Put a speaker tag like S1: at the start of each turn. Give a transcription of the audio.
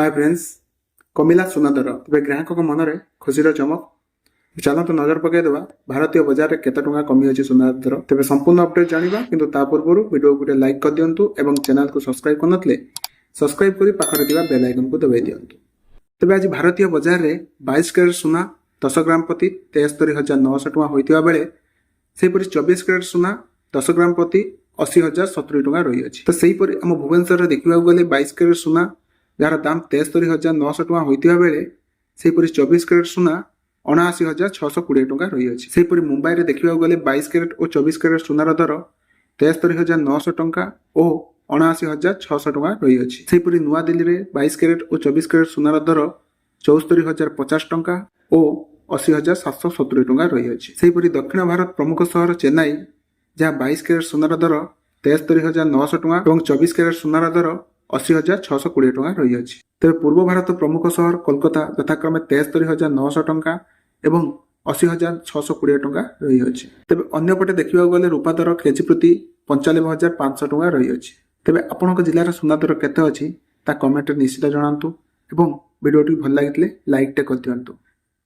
S1: Hi friends, कमिला सुना दर तेज ग्राहक मनरे खुशीर चमक। चलते नजर पकईदेवा भारतीय बजार में केते टंका कमी अच्छी सुना दर। तेज संपूर्ण अपडेट जाना कि पूर्व वीडियो गोटे लाइक कर दिंतु और चैनल को सब्सक्राइब करनथिले सब्सक्राइब कर पाखरे बेल आइकन को दबाई दिंतु। तेज आज भारतीय बजार में 22 कैरेट सुना 10 ग्राम प्रति 73,900 टଙ୍କା होता बेले सेपरी 24 कैरेट सुना 10 ग्राम प्रति 80,070 टଙ୍କା रही है। तो सहीपरि आम भुवनेश्वर देखा गले 22 कैरेट सुना जार दाम 73,900 टଙ୍କା होता बेले सेपरी 24 कैरेट सुना 79,620 टଙ୍କା रही है। सेपरी मुंबई में देखा गले 22 कैरेट और 24 कैरेट सुनार दर 73,900 टଙ୍କା और 79,600 टଙ୍କା रही है। सेपरी नुआ दिल्ली में 22 कैरेट और 24 कैरेट सुनार दर 74,050 टଙ୍କା और 80,770 टଙ୍କା रही है। सेपरी दक्षिण भारत प्रमुख सहर चेन्नई जहाँ 22 कैरेट सुनार दर 73,900 टଙ୍କା और 24 कैरेट सुनार दर 80,620 टଙ୍କା रही है। तेज पूर्व भारत प्रमुख सहर कोलकाता यथाक्रमे 73,900 टଙ୍କା एवं 80,620 टଙ୍କା रही है। तेज अन्यपटे देखा गले रूपा दर केजी प्रति 95,500 टଙ୍କା रही है। तेज आपंक जिलार सुना दर केते अच्छी कमेंट निश्चित जनातु और वीडियो भल लगी लाइक टे कर दिंतु।